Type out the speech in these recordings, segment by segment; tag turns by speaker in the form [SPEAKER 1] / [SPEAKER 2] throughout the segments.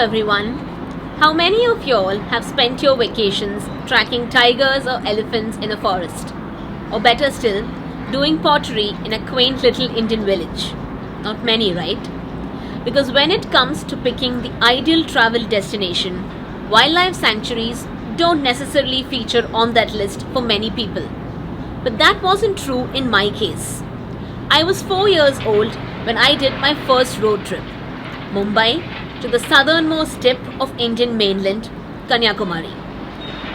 [SPEAKER 1] everyone. How many of y'all have spent your vacations tracking tigers or elephants in a forest? Or better still, doing pottery in a quaint little Indian village? Not many, right? Because when it comes to picking the ideal travel destination, wildlife sanctuaries don't necessarily feature on that list for many people. But that wasn't true in my case. I was 4 years old when I did my first road trip, Mumbai to the southernmost tip of Indian mainland, Kanyakumari.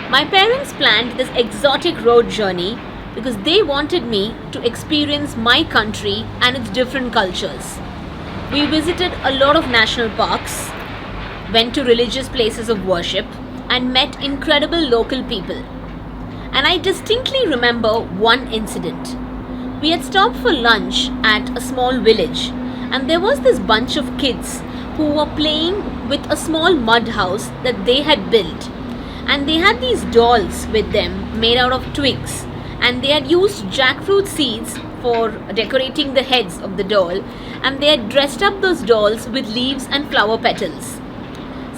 [SPEAKER 1] My parents planned this exotic road journey because they wanted me to experience my country and its different cultures. We visited a lot of national parks, went to religious places of worship, and met incredible local people. And I distinctly remember one incident. We had stopped for lunch at a small village, and there was this bunch of kids who were playing with a small mud house that they had built. And they had these dolls with them made out of twigs, and they had used jackfruit seeds for decorating the heads of the doll, and they had dressed up those dolls with leaves and flower petals.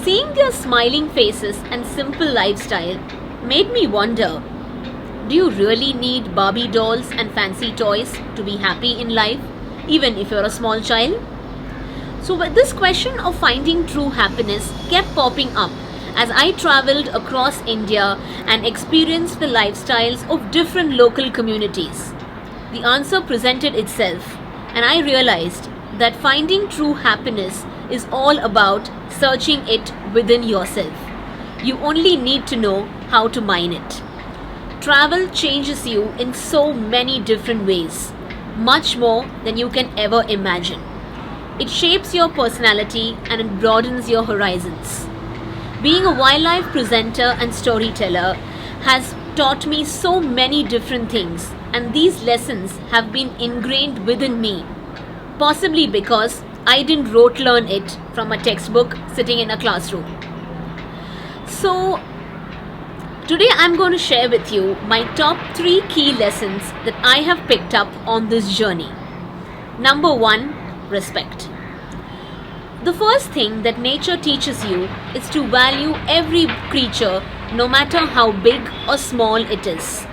[SPEAKER 1] Seeing their smiling faces and simple lifestyle made me wonder, do you really need Barbie dolls and fancy toys to be happy in life, even if you're a small child? So this question of finding true happiness kept popping up as I traveled across India and experienced the lifestyles of different local communities. The answer presented itself, and I realized that finding true happiness is all about searching it within yourself. You only need to know how to mine it. Travel changes you in so many different ways, much more than you can ever imagine. It shapes your personality and it broadens your horizons. Being a wildlife presenter and storyteller has taught me so many different things, and these lessons have been ingrained within me, possibly because I didn't rote learn it from a textbook sitting in a classroom. So, today I'm going to share with you my top 3 key lessons that I have picked up on this journey. Number 1, respect. The first thing that nature teaches you is to value every creature, no matter how big or small it is.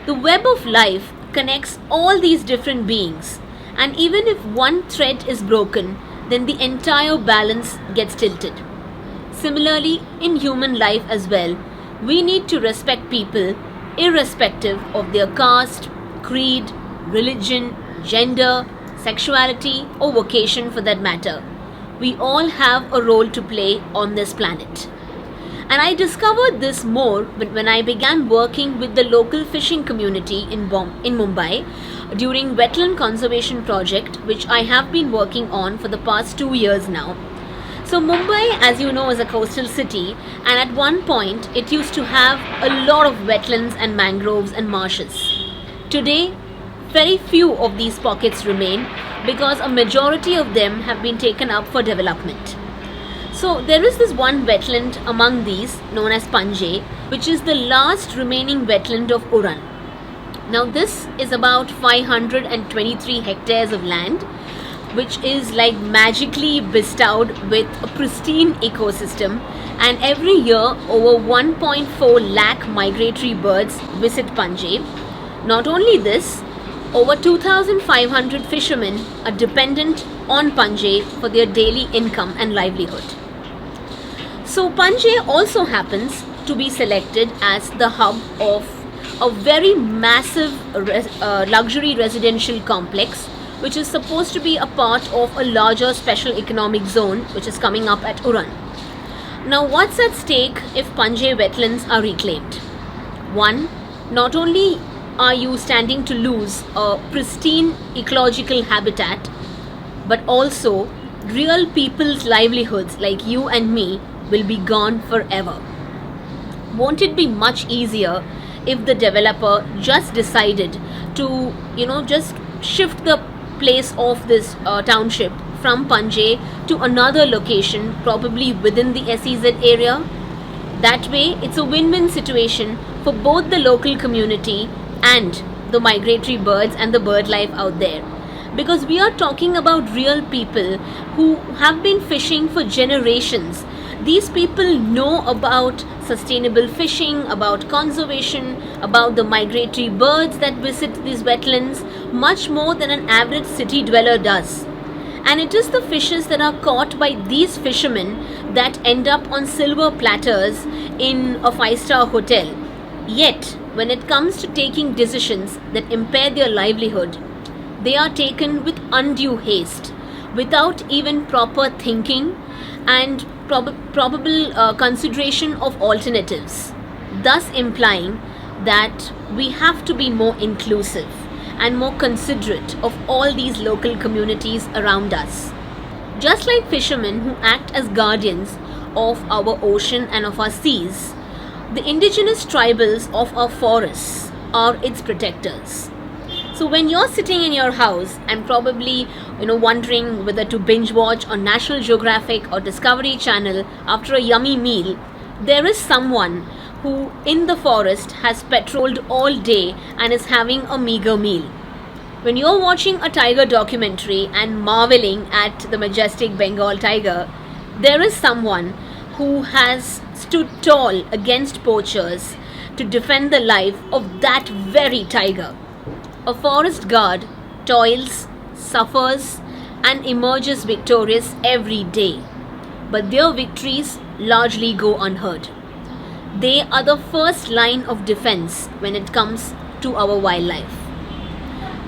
[SPEAKER 1] The web of life connects all these different beings, and even if one thread is broken, then the entire balance gets tilted. Similarly, in human life as well, we need to respect people irrespective of their caste, creed, religion, gender, sexuality, or vocation for that matter. We all have a role to play on this planet. And I discovered this more when I began working with the local fishing community in Mumbai during wetland conservation project, which I have been working on for the past 2 years now. So Mumbai, as you know, is a coastal city, and at one point it used to have a lot of wetlands and mangroves and marshes. Today, very few of these pockets remain because a majority of them have been taken up for development. So there is this one wetland among these known as Panje, which is the last remaining wetland of Uran. Now this is about 523 hectares of land, which is like magically bestowed with a pristine ecosystem, and every year over 1.4 lakh migratory birds visit Panje. Not only this, over 2,500 fishermen are dependent on Panje for their daily income and livelihood. So Panje also happens to be selected as the hub of a very massive luxury residential complex, which is supposed to be a part of a larger special economic zone which is coming up at Uran. Now what's at stake if Panje wetlands are reclaimed? One, not only are you standing to lose a pristine ecological habitat, but also real people's livelihoods like you and me will be gone forever. Won't it be much easier if the developer just decided to, just shift the place of this township from Panje to another location, probably within the SEZ area? That way, it's a win-win situation for both the local community and the migratory birds and the bird life out there. Because we are talking about real people who have been fishing for generations, These people know about sustainable fishing, about conservation, about the migratory birds that visit these wetlands, much more than an average city dweller does. And it is the fishes that are caught by these fishermen that end up on silver platters in a five-star hotel. Yet, when it comes to taking decisions that impair their livelihood, they are taken with undue haste, without even proper thinking and probable consideration of alternatives, thus implying that we have to be more inclusive and more considerate of all these local communities around us. Just like fishermen who act as guardians of our ocean and of our seas, the indigenous tribals of our forests are its protectors. So when you're sitting in your house and probably wondering whether to binge watch on National Geographic or Discovery Channel after a yummy meal, there is someone who in the forest has patrolled all day and is having a meager meal. When you're watching a tiger documentary and marveling at the majestic Bengal tiger, there is someone who has stood tall against poachers to defend the life of that very tiger. A forest guard toils, suffers, and emerges victorious every day, but their victories largely go unheard. They are the first line of defense when it comes to our wildlife.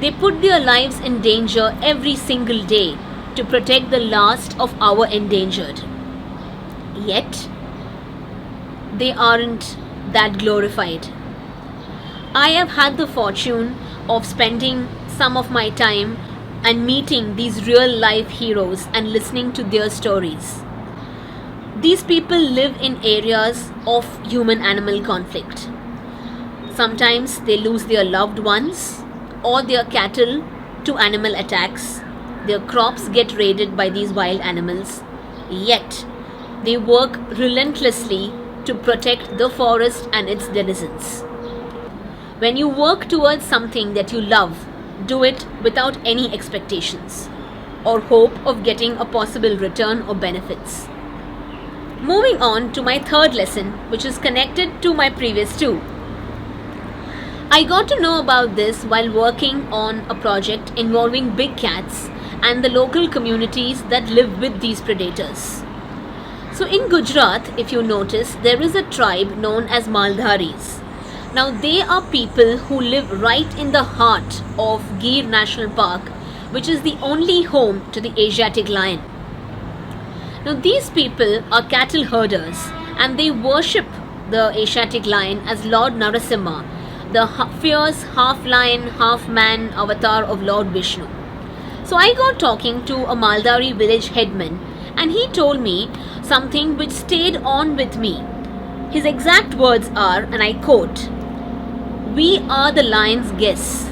[SPEAKER 1] They put their lives in danger every single day to protect the last of our endangered. Yet, they aren't that glorified. I have had the fortune of spending some of my time and meeting these real life heroes and listening to their stories. These people live in areas of human-animal conflict. Sometimes they lose their loved ones or their cattle to animal attacks. Their crops get raided by these wild animals. Yet, they work relentlessly to protect the forest and its denizens. When you work towards something that you love, do it without any expectations or hope of getting a possible return or benefits. Moving on to my third lesson, which is connected to my previous two. I got to know about this while working on a project involving big cats and the local communities that live with these predators. So in Gujarat, if you notice, there is a tribe known as Maldharis. Now they are people who live right in the heart of Gir National Park, which is the only home to the Asiatic lion. Now these people are cattle herders and they worship the Asiatic lion as Lord Narasimha, the fierce half-lion, half-man avatar of Lord Vishnu. So I got talking to a Maldari village headman and he told me something which stayed on with me. His exact words are, and I quote, "We are the lion's guests.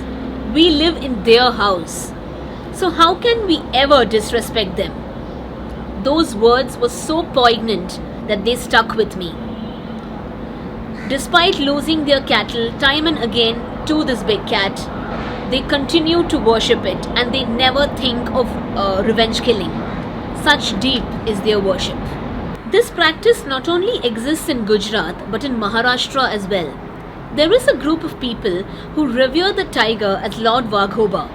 [SPEAKER 1] We live in their house. So how can we ever disrespect them?" Those words were so poignant that they stuck with me. Despite losing their cattle time and again to this big cat, they continue to worship it and they never think of revenge killing. Such deep is their worship. This practice not only exists in Gujarat but in Maharashtra as well. There is a group of people who revere the tiger as Lord Vaghoba.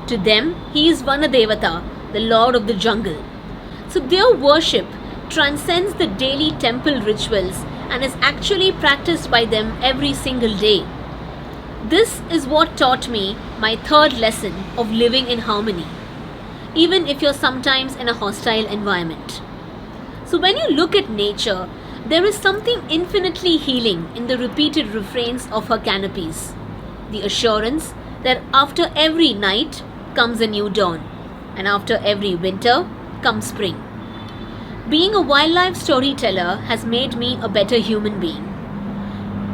[SPEAKER 1] To them, he is Vanadevata, the lord of the jungle. So their worship transcends the daily temple rituals and is actually practiced by them every single day. This is what taught me my third lesson of living in harmony, even if you're sometimes in a hostile environment. So when you look at nature, there is something infinitely healing in the repeated refrains of her canopies. The assurance that after every night comes a new dawn, and after every winter comes spring. Being a wildlife storyteller has made me a better human being.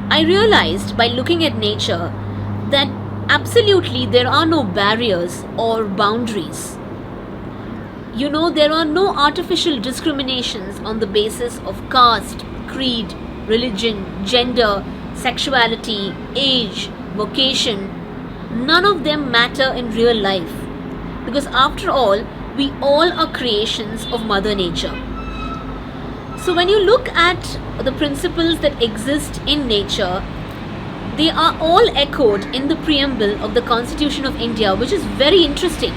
[SPEAKER 1] I realized by looking at nature that absolutely there are no barriers or boundaries. There are no artificial discriminations on the basis of caste, creed, religion, gender, sexuality, age, vocation. None of them matter in real life, because after all, we all are creations of Mother Nature. So when you look at the principles that exist in nature, they are all echoed in the preamble of the Constitution of India, which is very interesting.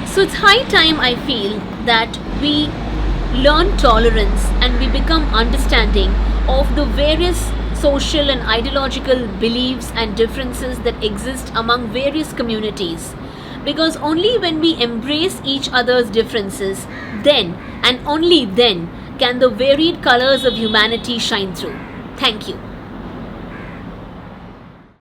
[SPEAKER 1] So it's high time, I feel, that we learn tolerance and we become understanding of the various social and ideological beliefs and differences that exist among various communities. Because only when we embrace each other's differences, then and only then can the varied colors of humanity shine through. Thank you.